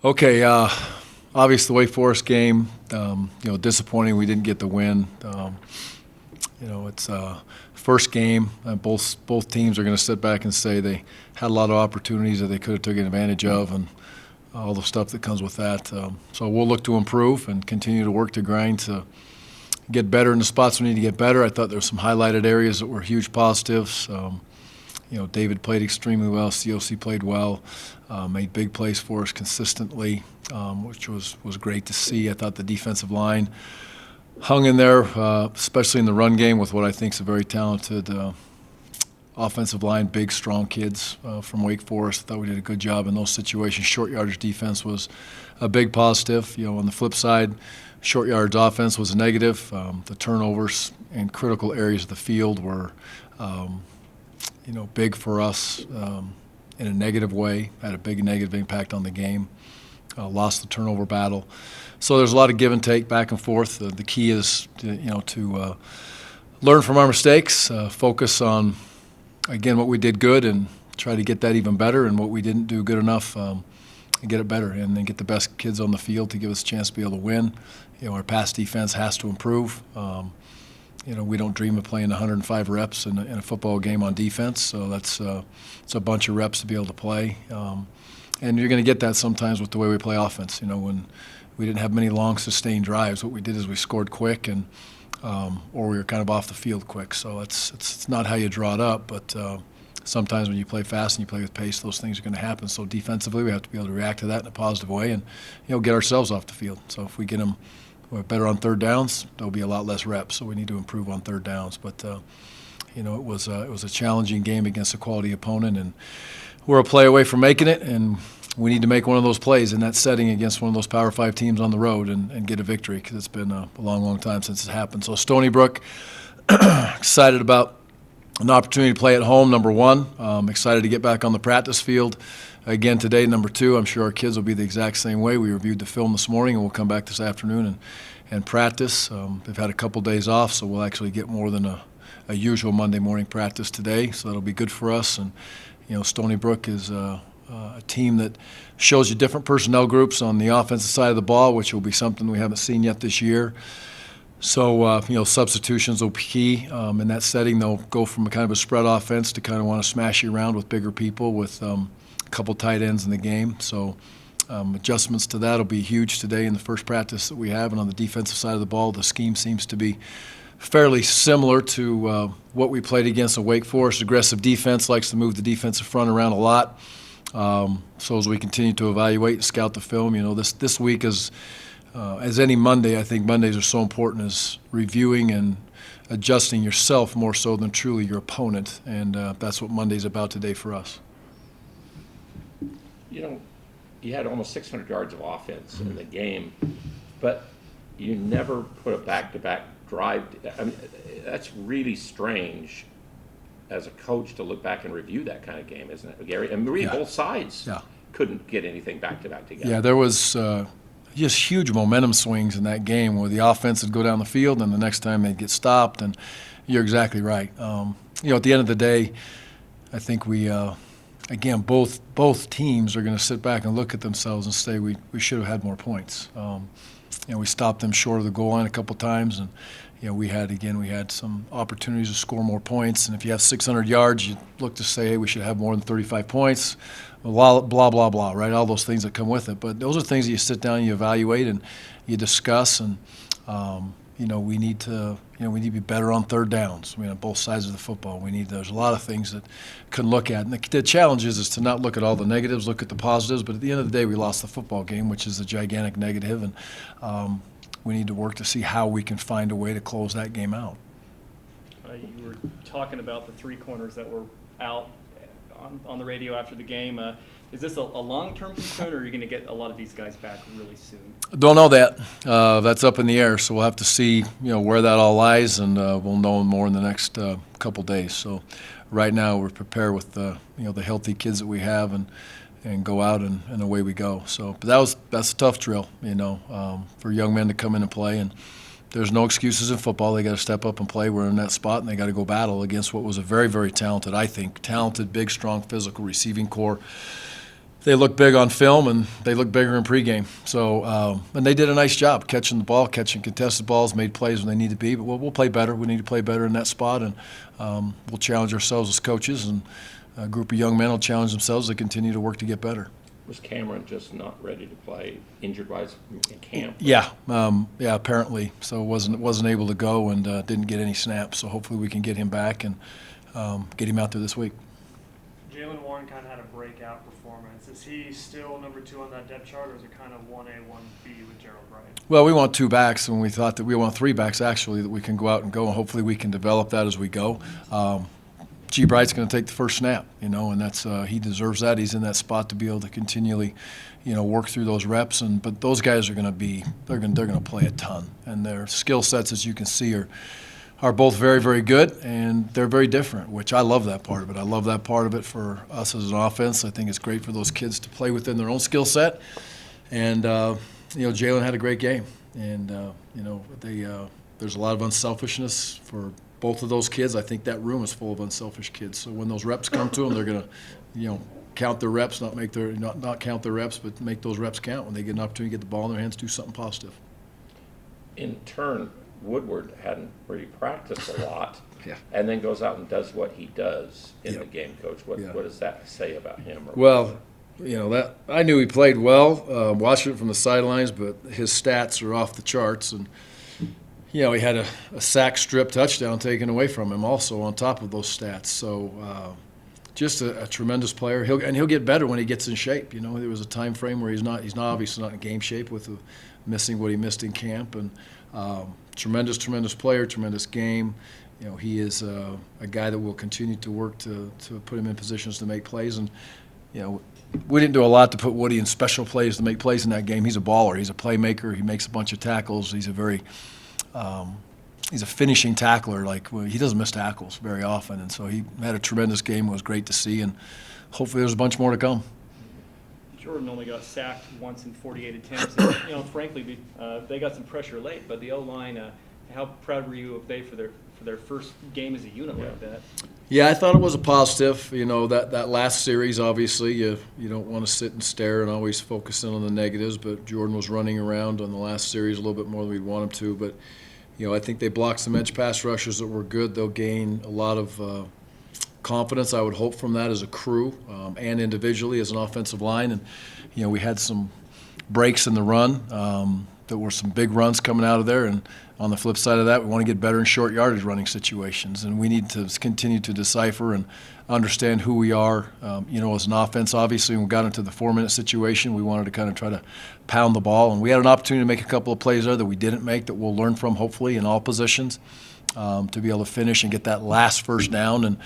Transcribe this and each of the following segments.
Okay, obviously the Wake Forest game, disappointing we didn't get the win. It's first game. Both teams are going to sit back and say they had a lot of opportunities that they could have taken advantage of, and all the stuff that comes with that. So we'll look to improve and continue to work to grind to get better in the spots we need to get better. I thought there were some highlighted areas that were huge positives. David played extremely well. COC played well, made big plays for us consistently, which was great to see. I thought the defensive line hung in there, especially in the run game with what I think is a very talented offensive line, big, strong kids from Wake Forest. I thought we did a good job in those situations. Short yardage defense was a big positive. On the flip side, short yards offense was a negative. The turnovers in critical areas of the field were big for us in a negative way, had a big negative impact on the game, lost the turnover battle. So there's a lot of give and take back and forth. The key is to learn from our mistakes, focus on, again, what we did good and try to get that even better, and what we didn't do good enough, and get it better, and then get the best kids on the field to give us a chance to be able to win. Our pass defense has to improve. We don't dream of playing 105 reps in a football game on defense, so it's a bunch of reps to be able to play. And you're going to get that sometimes with the way we play offense. When we didn't have many long, sustained drives, what we did is we scored quick, and or we were kind of off the field quick. So it's not how you draw it up, but sometimes when you play fast and you play with pace, those things are going to happen. So defensively, we have to be able to react to that in a positive way and get ourselves off the field. So if we get them better on third downs, there'll be a lot less reps. So we need to improve on third downs. But it was a challenging game against a quality opponent, and we're a play away from making it, and we need to make one of those plays in that setting against one of those Power 5 teams on the road and get a victory, because it's been a long, long time since it's happened. So Stony Brook, excited about an opportunity to play at home, number one. Excited to get back on the practice field again today, number two. I'm sure our kids will be the exact same way. We reviewed the film this morning, and we'll come back this afternoon and practice. They've had a couple days off, so we'll actually get more than a usual Monday morning practice today, so that'll be good for us. And Stony Brook is a team that shows you different personnel groups on the offensive side of the ball, which will be something we haven't seen yet this year. So, substitutions will be key. In that setting, they'll go from a kind of a spread offense to kind of want to smash you around with bigger people, with a couple tight ends in the game. So adjustments to that will be huge today in the first practice that we have. And on the defensive side of the ball, the scheme seems to be fairly similar to what we played against a Wake Forest. Aggressive defense, likes to move the defensive front around a lot. So as we continue to evaluate and scout the film, this week is, as any Monday, I think Mondays are so important, as reviewing and adjusting yourself more so than truly your opponent, and that's what Monday's about today for us. You had almost 600 yards of offense in the game, but you never put a back-to-back drive. I mean, that's really strange as a coach to look back and review that kind of game, isn't it, Gary? And really, both sides couldn't get anything back-to-back together. Yeah, there was just huge momentum swings in that game where the offense would go down the field and the next time they'd get stopped, and you're exactly right. At the end of the day, I think we again, both teams are going to sit back and look at themselves and say we should have had more points. We stopped them short of the goal line a couple times, and we had some opportunities to score more points. And if you have 600 yards, you look to say, hey, we should have more than 35 points. Blah blah blah, right? All those things that come with it. But those are things that you sit down, you evaluate, and you discuss. And we need to be better on third downs. On both sides of the football, there's a lot of things that can look at. And the challenge is to not look at all the negatives, look at the positives. But at the end of the day, we lost the football game, which is a gigantic negative, and we need to work to see how we can find a way to close that game out. You were talking about the three corners that were out on the radio after the game. Is this a long-term concern, or are you going to get a lot of these guys back really soon? Don't know that. That's up in the air, so we'll have to see where that all lies, and we'll know more in the next couple days. So right now we're prepared with the healthy kids that we have, and go out and away we go. So, but that's a tough drill, for young men to come in and play. And there's no excuses in football. They got to step up and play. We're in that spot, and they got to go battle against what was a very, very talented, big, strong, physical receiving core they look big on film, and they look bigger in pregame. So, and they did a nice job catching the ball, catching contested balls, made plays when they need to be. But we'll play better. We need to play better in that spot, and we'll challenge ourselves as coaches, and a group of young men will challenge themselves to continue to work to get better. Was Cameron just not ready to play, injured-wise in camp? Yeah, apparently. So wasn't able to go and didn't get any snaps. So hopefully we can get him back and get him out there this week. Jalen Warren kind of had a breakout performance. Is he still number 2 on that depth chart, or is it kind of 1A, 1B with Gerald Wright? Well, we want 2 backs, and we thought that we want 3 backs, actually, that we can go out and go, and hopefully we can develop that as we go. G. Bright's going to take the first snap, and that's he deserves that. He's in that spot to be able to continually, work through those reps. But those guys are going to they're going to play a ton, and their skill sets, as you can see, are both very, very good, and they're very different, which I love that part of it. I love that part of it for us as an offense. I think it's great for those kids to play within their own skill set. And, Jalen had a great game. And, there's a lot of unselfishness for both of those kids. I think that room is full of unselfish kids. So when those reps come to them, they're going to, count their reps, not count their reps, but make those reps count. When they get an opportunity to get the ball in their hands, do something positive. In turn, Woodward hadn't really practiced a lot, Yeah. and then goes out and does what he does in Yep. the game, Coach. What Yeah. does that say about him? Well, that I knew he played well, watching it from the sidelines, but his stats are off the charts. And, he had a sack strip touchdown taken away from him also on top of those stats. So just a tremendous player. He'll get better when he gets in shape. There was a time frame where he's not obviously not in game shape with missing what he missed in camp. And tremendous player, tremendous game. He is a guy that will continue to work to put him in positions to make plays. And, we didn't do a lot to put Woody in special plays to make plays in that game. He's a baller. He's a playmaker. He makes a bunch of tackles. He's a finishing tackler. He doesn't miss tackles very often. And so he had a tremendous game. It was great to see. And hopefully there's a bunch more to come. Jordan only got sacked once in 48 attempts. And, frankly, they got some pressure late, but the O-line, how proud were you of they for their first game as a unit like that? Yeah, I thought it was a positive. That last series, obviously, you don't want to sit and stare and always focus in on the negatives, but Jordan was running around on the last series a little bit more than we'd want him to. But, I think they blocked some edge pass rushers that were good. They'll gain a lot of confidence, I would hope, from that as a crew and individually as an offensive line. And, we had some breaks in the run. There were some big runs coming out of there, and on the flip side of that, we want to get better in short yardage running situations, and we need to continue to decipher and understand who we are. As an offense, obviously, when we got into the 4-minute situation, we wanted to kind of try to pound the ball, and we had an opportunity to make a couple of plays there that we didn't make that we'll learn from, hopefully, in all positions, to be able to finish and get that last first down. And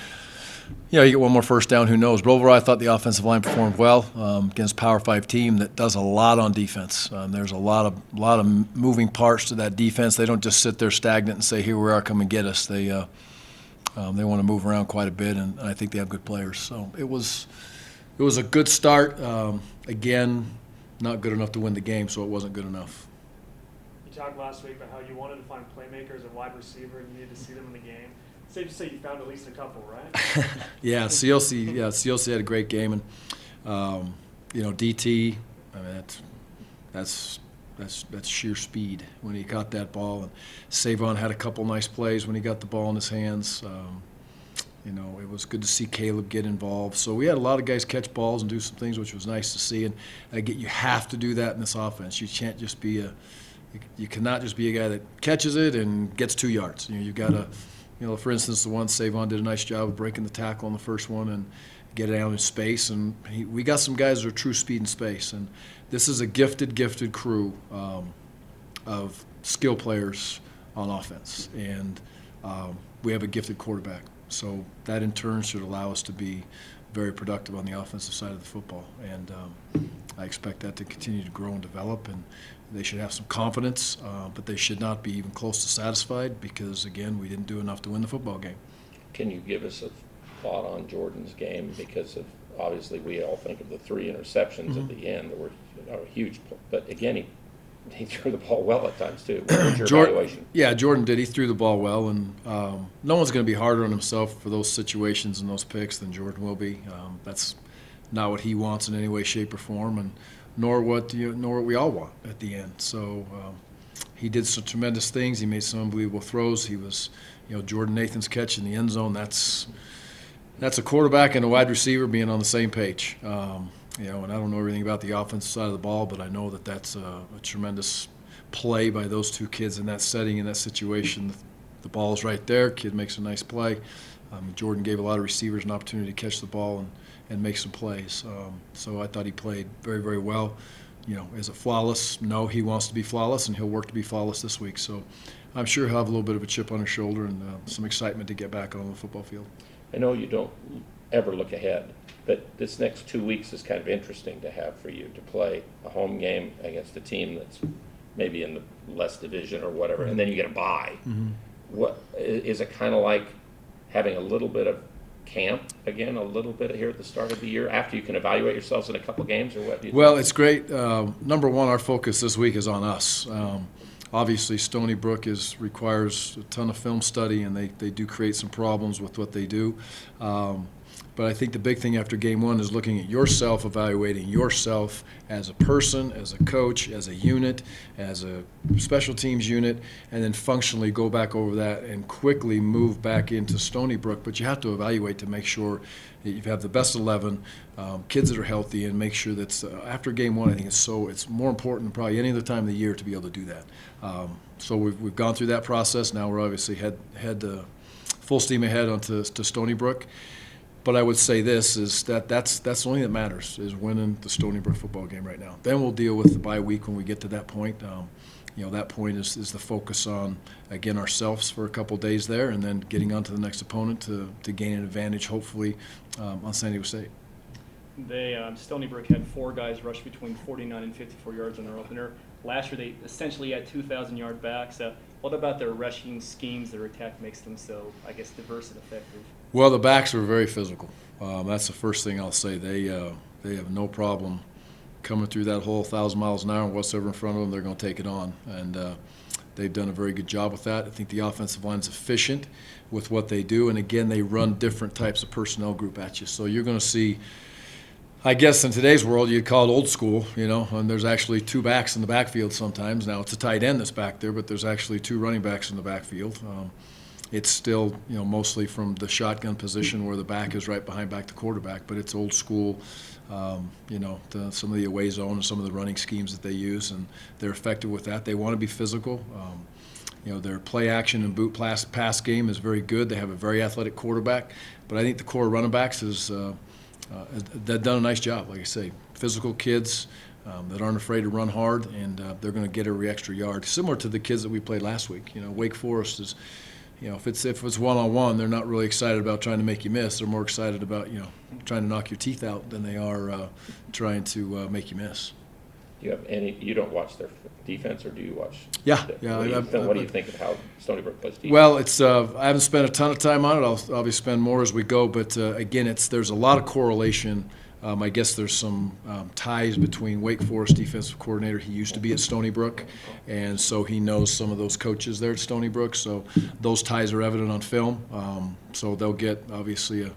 you get one more first down, who knows? But overall, I thought the offensive line performed well against a Power 5 team that does a lot on defense. There's a lot of moving parts to that defense. They don't just sit there stagnant and say, "Here we are, come and get us." They want to move around quite a bit, and I think they have good players. So it was a good start. Again, not good enough to win the game, so it wasn't good enough. You talked last week about how you wanted to find playmakers at wide receiver and you needed to see them in the game. Safe to say you found at least a couple, right? Yeah, CLC had a great game, and DT. I mean, that's sheer speed when he caught that ball, and Savon had a couple nice plays when he got the ball in his hands. It was good to see Caleb get involved. So we had a lot of guys catch balls and do some things, which was nice to see. And again, you have to do that in this offense. You can't just be you cannot just be a guy that catches it and gets 2 yards. You've got to. For instance, the one Savon did a nice job of breaking the tackle on the first one and get it out in space. And we got some guys that are true speed and space. And this is a gifted crew of skill players on offense. And we have a gifted quarterback. So that in turn should allow us to be very productive on the offensive side of the football. And I expect that to continue to grow and develop. And they should have some confidence, but they should not be even close to satisfied because, again, we didn't do enough to win the football game. Can you give us a thought on Jordan's game? Because obviously we all think of the 3 interceptions at the end that were huge. But again, he threw the ball well at times too. What was your evaluation? Yeah, Jordan did. He threw the ball well, and no one's going to be harder on himself for those situations and those picks than Jordan will be. not what he wants in any way, shape, or form, and nor what we all want at the end. So he did some tremendous things. He made some unbelievable throws. He was, Jordan Nathan's catch in the end zone. That's a quarterback and a wide receiver being on the same page. And I don't know everything about the offensive side of the ball, but I know that that's a tremendous play by those two kids in that setting, in that situation. The ball's right there. Kid makes a nice play. Jordan gave a lot of receivers an opportunity to catch the ball and make some plays. So I thought he played very, very well. Is it flawless? No, he wants to be flawless, and he'll work to be flawless this week. So I'm sure he'll have a little bit of a chip on his shoulder and some excitement to get back on the football field. I know you don't ever look ahead, but this next 2 weeks is kind of interesting to have for you to play a home game against a team that's maybe in the less division or whatever, and then you get a bye. Mm-hmm. What is it kind of like having a little bit of camp again, a little bit here at the start of the year after you can evaluate yourselves in a couple games, or what do you Well, think? it's great. Number one, our focus this week is on us. Obviously, Stony Brook requires a ton of film study, and they do create some problems with what they do. But I think the big thing after game one is looking at yourself, evaluating yourself as a person, as a coach, as a unit, as a special teams unit, and then functionally go back over that and quickly move back into Stony Brook. But you have to evaluate to make sure that you have the best 11, kids that are healthy, and make sure that after game one, I think it's more important than probably any other time of the year to be able to do that. So we've gone through that process. Now we're obviously head full steam ahead onto Stony Brook. But I would say this is that's the only thing that matters is winning the Stony Brook football game right now. Then we'll deal with the bye week when we get to that point. That point is the focus on, again, ourselves for a couple days there, and then getting on to the next opponent to gain an advantage, hopefully, on San Diego State. Stony Brook had 4 guys rush between 49 and 54 yards in their opener. Last year, they essentially had 2,000-yard backs. What about their rushing schemes, their attack makes them so, I guess, diverse and effective? Well, the backs were very physical. That's the first thing I'll say. They have no problem coming through that whole 1,000 miles an hour, and whatever in front of them, they're going to take it on. And they've done a very good job with that. I think the offensive line is efficient with what they do. And, again, they run different types of personnel group at you. So you're going to see, I guess in today's world, you'd call it old school, and there's actually 2 backs in the backfield sometimes. Now, it's a tight end that's back there, but there's actually 2 running backs in the backfield. It's still, mostly from the shotgun position where the back is right behind back the quarterback, but it's old school, some of the away zone and some of the running schemes that they use, and they're effective with that. They want to be physical. Their play action and boot pass game is very good. They have a very athletic quarterback, but I think the core running backs they've done a nice job, like I say. Physical kids that aren't afraid to run hard, and they're going to get every extra yard, similar to the kids that we played last week. Wake Forest is, if it's one-on-one, they're not really excited about trying to make you miss. They're more excited about, trying to knock your teeth out than they are trying to make you miss. Do you have you don't watch their defense, or do you watch? Yeah. What do you think of how Stony Brook plays defense? Well, I haven't spent a ton of time on it. I'll obviously spend more as we go, but again, there's a lot of correlation. I guess there's some ties between Wake Forest defensive coordinator. He used to be at Stony Brook, and so he knows some of those coaches there at Stony Brook. So those ties are evident on film. So they'll get, obviously,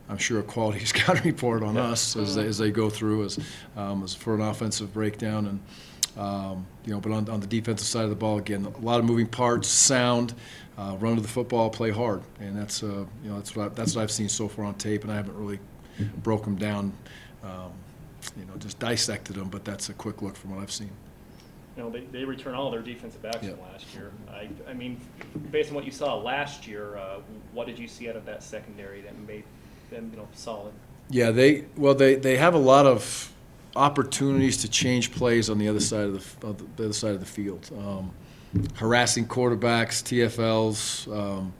I'm sure, a quality scouting report on us as they go through as for an offensive breakdown. And but on the defensive side of the ball, again, a lot of moving parts, sound, run to the football, play hard, and that's what I've seen so far on tape, and I haven't really broke them down, just dissected them, but that's a quick look from what I've seen. They return all their defensive backs Yep. from last year. I mean, based on what you saw last year, what did you see out of that secondary that made them, solid? Yeah, they have a lot of opportunities to change plays on the other side of the other side of the field, harassing quarterbacks, TFLs.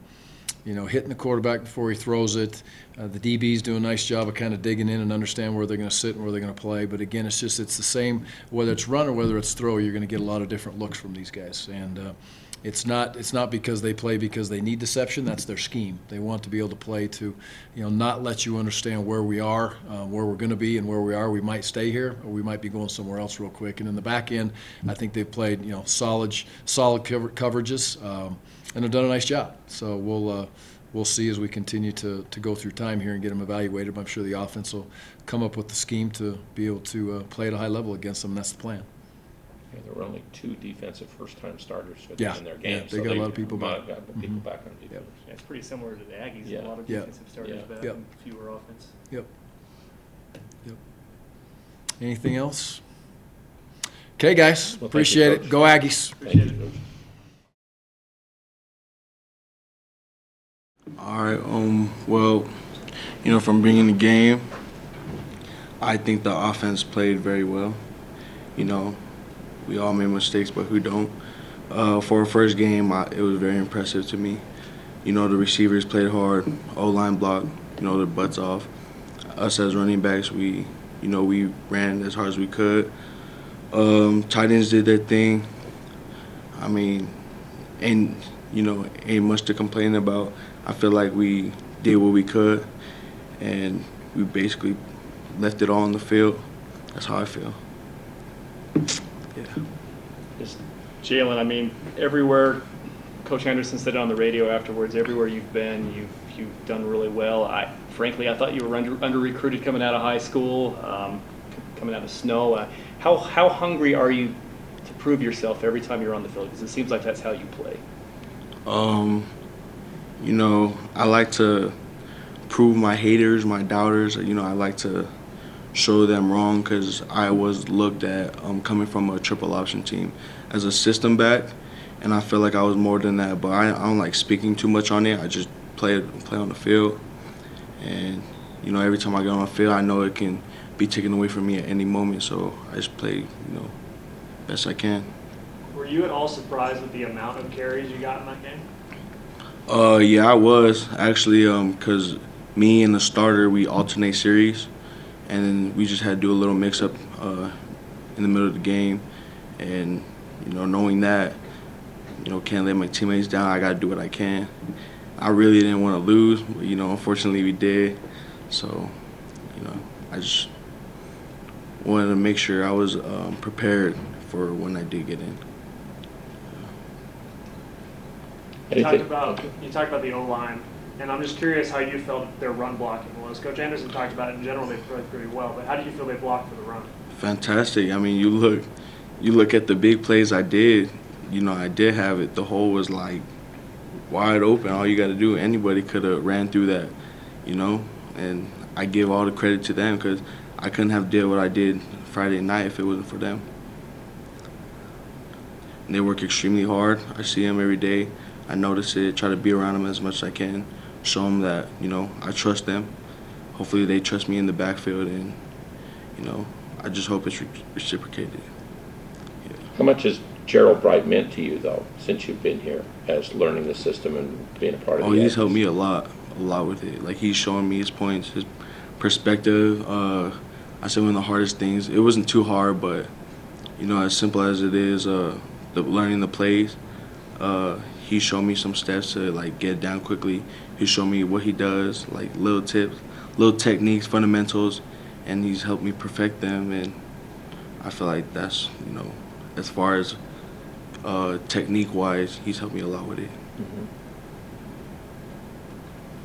Hitting the quarterback before he throws it. The DBs do a nice job of kind of digging in and understand where they're going to sit and where they're going to play. But again, it's the same, whether it's run or whether it's throw, you're going to get a lot of different looks from these guys. And it's not because they play because they need deception. That's their scheme. They want to be able to play to, not let you understand where we are, where we're going to be, and where we are. We might stay here, or we might be going somewhere else real quick. And in the back end, I think they've played, solid coverages. And they've done a nice job. So we'll see as we continue to go through time here and get them evaluated. But I'm sure the offense will come up with the scheme to be able to play at a high level against them. That's the plan. Yeah, there were only 2 defensive first-time starters Yeah, in their yeah, game. they got a lot of people might back. have got people back on defense. Yeah, it's pretty similar to the Aggies. Yeah. A lot of Yeah. defensive starters Yeah. back Yep. and fewer offense. Yep. Anything else? Okay, guys. Well, thank you, Appreciate it. Coach. Go Aggies. Thank you, Coach. All right. Well, from bringing the game, I think the offense played very well. We all made mistakes, but who don't? For our first game, it was very impressive to me. The receivers played hard. O-line blocked, their butts off. Us as running backs, we ran as hard as we could. Tight ends did their thing. I mean, ain't much to complain about. I feel like we did what we could, and we basically left it all on the field. That's how I feel. Yeah. Just Jalen, I mean, everywhere Coach Anderson said it on the radio afterwards, everywhere you've been, you've done really well. Frankly, I thought you were under recruited coming out of high school, coming out of Snow. How hungry are you to prove yourself every time you're on the field? Because it seems like that's how you play. I like to prove my haters, my doubters. I like to show them wrong because I was looked at coming from a triple option team as a system back, and I feel like I was more than that. But I don't like speaking too much on it. I just play on the field, and every time I get on the field, I know it can be taken away from me at any moment. So I just play best I can. Were you at all surprised with the amount of carries you got in that game? Yeah, I was actually because me and the starter, we alternate series, and then we just had to do a little mix-up in the middle of the game. And, knowing that, can't let my teammates down, I got to do what I can. I really didn't want to lose, but, unfortunately we did. So, I just wanted to make sure I was prepared for when I did get in. You talked Anything- about the O-line, and I'm just curious how you felt their run blocking was. Coach Anderson talked about it in general, they played pretty well, but how did you feel they blocked for the run? Fantastic. I mean, you look at the big plays I did. I did have it. The hole was like wide open. All you got to do, anybody could have ran through that, And I give all the credit to them because I couldn't have did what I did Friday night if it wasn't for them. And they work extremely hard. I see them every day. I notice it. Try to be around them as much as I can. Show them that I trust them. Hopefully they trust me in the backfield, and I just hope it's reciprocated. Yeah. How much has Gerald Bright meant to you, though, since you've been here, as learning the system and being a part of Oh, the he's Aggies? helped me a lot with it. Like, he's showing me his points, his perspective. I said one of the hardest things. It wasn't too hard, but as simple as it is, learning the plays. He showed me some steps to get it down quickly. He showed me what he does, like little tips, little techniques, fundamentals, and he's helped me perfect them. And I feel like that's as far as technique-wise, he's helped me a lot with it.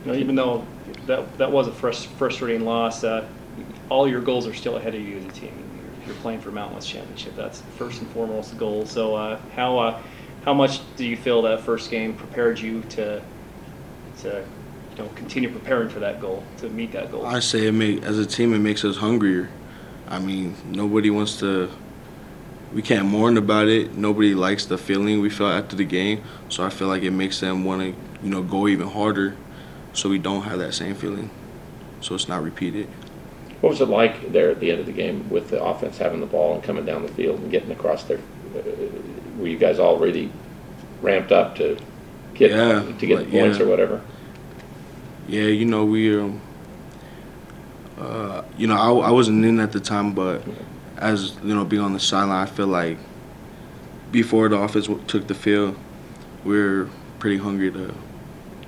Even though that was a frustrating loss, all your goals are still ahead of you as a team. You're playing for Mountain West Championship. That's first and foremost the goal. So how much do you feel that first game prepared you to continue preparing for that goal, to meet that goal? I say as a team, it makes us hungrier. I mean, nobody wants to. We can't mourn about it. Nobody likes the feeling we felt after the game. So I feel like it makes them want to, go even harder, so we don't have that same feeling, so it's not repeated. What was it like there at the end of the game with the offense having the ball and coming down the field and getting across there? Were you guys all really ramped up to get the points or whatever? Yeah, we I wasn't in at the time, but as being on the sideline, I feel like before the offense took the field, we were pretty hungry to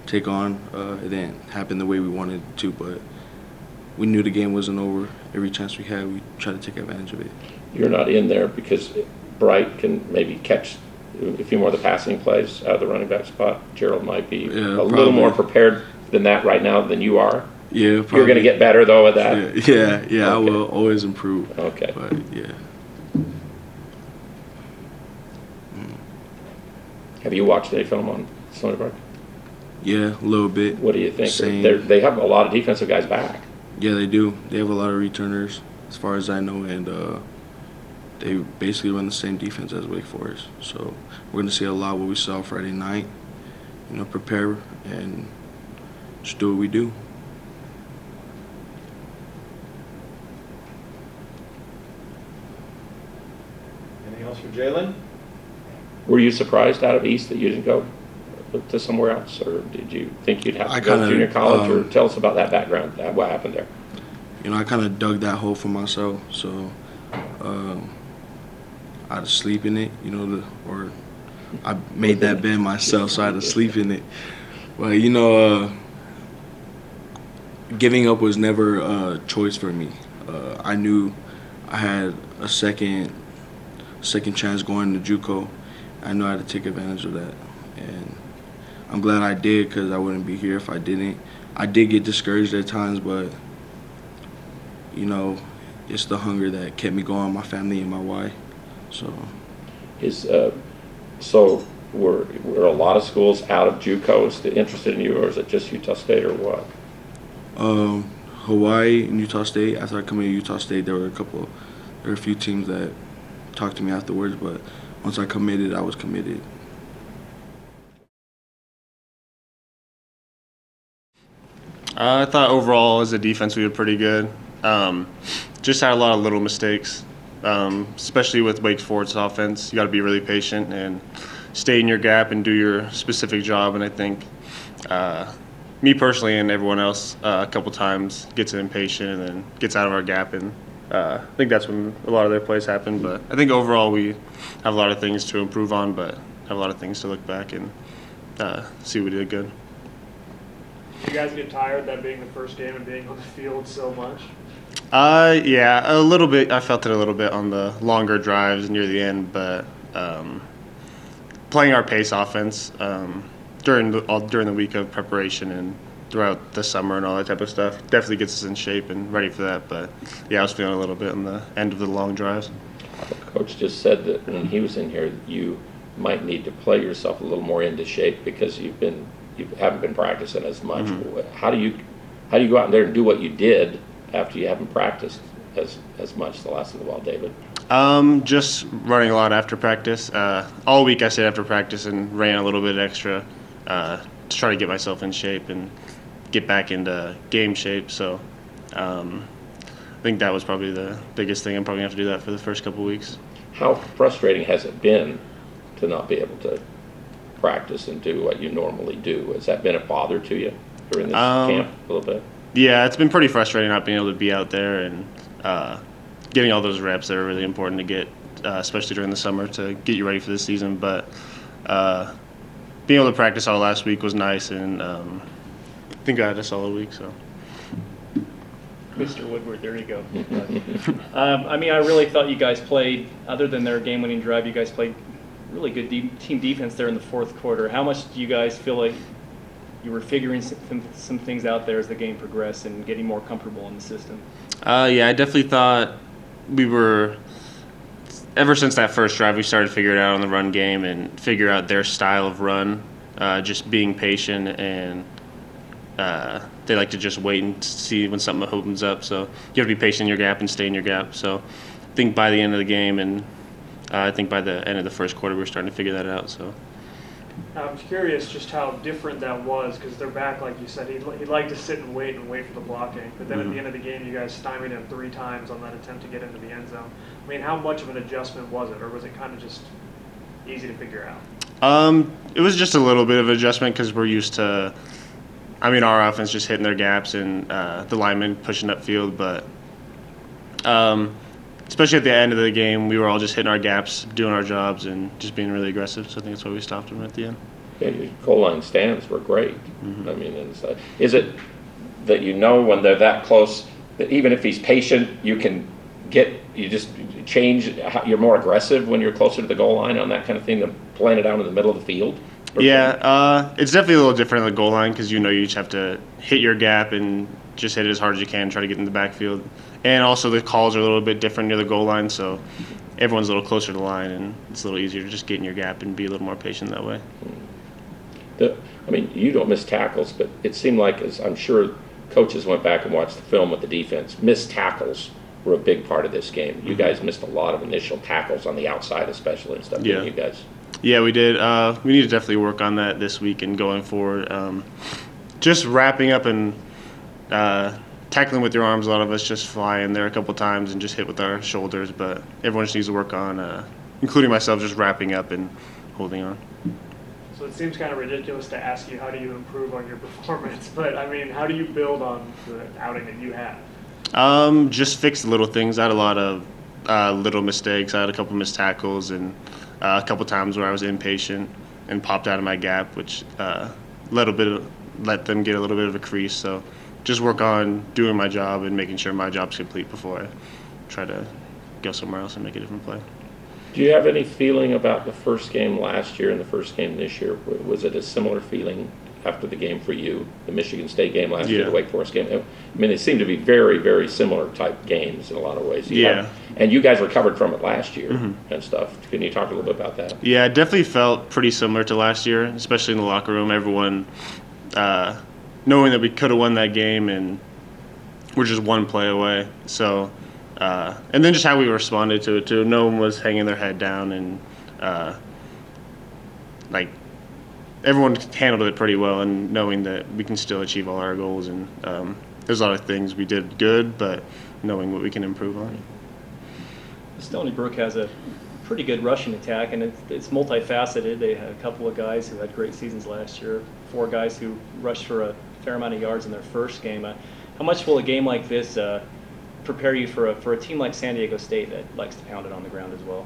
take on. It didn't happen the way we wanted it to, but we knew the game wasn't over. Every chance we had, we tried to take advantage of it. You're not in there because Bright can maybe catch a few more of the passing plays out of the running back spot, Gerald might be Yeah, a little more probably. prepared than that right now than you are. Yeah, probably. You're going to get better though at that. Yeah. I Okay. will always improve. Okay. But yeah. Have you watched any film on Stony Brook? Yeah, a little bit. What do you think? Same. They have a lot of defensive guys back. Yeah, they do. They have a lot of returners, as far as I know, and they basically run the same defense as Wake Forest. So we're going to see a lot of what we saw Friday night. Prepare and just do what we do. Anything else for Jalen? Were you surprised out of East that you didn't go to somewhere else, or did you think you'd have to I go to kinda, junior college? Or tell us about that background. What happened there? I kind of dug that hole for myself. So I had to sleep in it, or I made that bed myself, so I had to sleep in it. But, giving up was never a choice for me. I knew I had a second chance going to JUCO. I knew I had to take advantage of that. And I'm glad I did, because I wouldn't be here if I didn't. I did get discouraged at times, but, it's the hunger that kept me going, my family and my why. So So were a lot of schools out of JUCO interested in you, or is it just Utah State, or what? Hawaii and Utah State. After I committed to Utah State, there were a few teams that talked to me afterwards, but once I committed, I was committed. I thought overall as a defense we did pretty good. Just had a lot of little mistakes, especially with Wake Forest offense. You got to be really patient and stay in your gap and do your specific job. And I think me personally and everyone else a couple times gets impatient and then gets out of our gap. And I think that's when a lot of their plays happen. But I think overall we have a lot of things to improve on, but have a lot of things to look back and see what we did good. Do you guys get tired that being the first game and being on the field so much? Yeah, a little bit. I felt it a little bit on the longer drives near the end, but playing our pace offense during the week of preparation and throughout the summer and all that type of stuff definitely gets us in shape and ready for that. But yeah, I was feeling a little bit on the end of the long drives. Coach just said that when he was in here, you might need to play yourself a little more into shape because you haven't been practicing as much. Mm-hmm. How do you go out there and do what you did after you haven't practiced as much the last little while, David? Just running a lot after practice. All week I stayed after practice and ran a little bit extra to try to get myself in shape and get back into game shape. So I think that was probably the biggest thing. I'm probably going to have to do that for the first couple weeks. How frustrating has it been to not be able to practice and do what you normally do? Has that been a bother to you during this camp a little bit? Yeah, it's been pretty frustrating not being able to be out there and getting all those reps that are really important to get, especially during the summer, to get you ready for the season. But being able to practice all last week was nice, and I think I had a solid week. So, Mr. Woodward, there you go. I really thought you guys played, other than their game-winning drive, you guys played really good team defense there in the fourth quarter. How much do you guys feel like you were figuring some things out there as the game progressed and getting more comfortable in the system? Yeah, I definitely thought we were, ever since that first drive, we started figuring it out on the run game and figure out their style of run, just being patient, and they like to just wait and see when something opens up. So you have to be patient in your gap and stay in your gap. So I think by the end of the game and I think by the end of the first quarter, we were starting to figure that out. So I'm curious just how different that was, because they're back, like you said. He'd like to sit and wait for the blocking. But then at the end of the game, you guys stymied him 3 times on that attempt to get into the end zone. I mean, how much of an adjustment was it, or was it kind of just easy to figure out? It was just a little bit of adjustment because we're used to, our offense just hitting their gaps and the linemen pushing upfield. But especially at the end of the game, we were all just hitting our gaps, doing our jobs, and just being really aggressive. So I think that's why we stopped them at the end. Yeah, your goal line stands were great. Mm-hmm. Is it that when they're that close, that even if he's patient, you can you just change, you're more aggressive when you're closer to the goal line on that kind of thing than playing it down in the middle of the field? Yeah, it's definitely a little different at the goal line because you each have to hit your gap and just hit it as hard as you can, try to get in the backfield. And also the calls are a little bit different near the goal line, so everyone's a little closer to the line, and it's a little easier to just get in your gap and be a little more patient that way. I mean, you don't miss tackles, but it seemed like, as I'm sure coaches went back and watched the film with the defense, missed tackles were a big part of this game. You guys missed a lot of initial tackles on the outside, especially, and stuff, didn't you guys? Yeah, we did. We need to definitely work on that this week and going forward. Just wrapping up and tackling with your arms, a lot of us just fly in there a couple times and just hit with our shoulders, but everyone just needs to work on, including myself, just wrapping up and holding on. So it seems kind of ridiculous to ask you how do you improve on your performance, but I mean, how do you build on the outing that you had? Just fix little things. I had a lot of little mistakes. I had a couple missed tackles and a couple times where I was impatient and popped out of my gap, which let them get a little bit of a crease. So just work on doing my job and making sure my job's complete before I try to go somewhere else and make a different play. Do you have any feeling about the first game last year and the first game this year? Was it a similar feeling after the game for you, the Michigan State game last year, the Wake Forest game? I mean, they seem to be very, very similar type games in a lot of ways. And you guys recovered from it last year and stuff. Can you talk a little bit about that? Yeah, it definitely felt pretty similar to last year, especially in the locker room. Everyone knowing that we could have won that game and we're just one play away. So, and then just how we responded to it too. No one was hanging their head down and everyone handled it pretty well, and knowing that we can still achieve all our goals. And there's a lot of things we did good, but knowing what we can improve on. Stony Brook has a pretty good rushing attack, and it's multifaceted. They had a couple of guys who had great seasons last year, 4 guys who rushed for a fair amount of yards in their first game. How much will a game like this prepare you for a team like San Diego State that likes to pound it on the ground as well?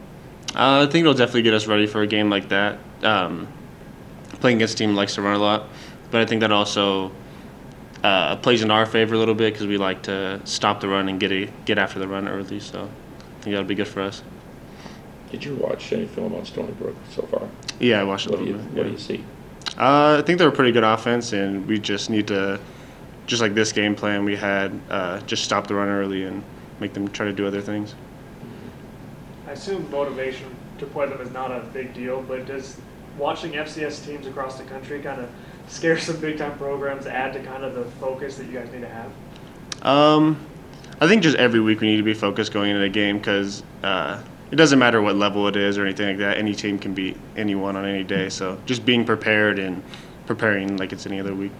I think it'll definitely get us ready for a game like that. Playing against a team that likes to run a lot, but I think that also plays in our favor a little bit because we like to stop the run and get after the run early. So I think that'll be good for us. Did you watch any film on Stony Brook so far? Yeah, I watched What it. do you see? I think they're a pretty good offense, and we just need to, just like this game plan we had, just stop the run early and make them try to do other things. I assume motivation to play them is not a big deal, but does watching FCS teams across the country kind of scare some big-time programs, add to kind of the focus that you guys need to have? I think just every week we need to be focused going into the game because it doesn't matter what level it is or anything like that. Any team can beat anyone on any day. So just being prepared and preparing like it's any other week.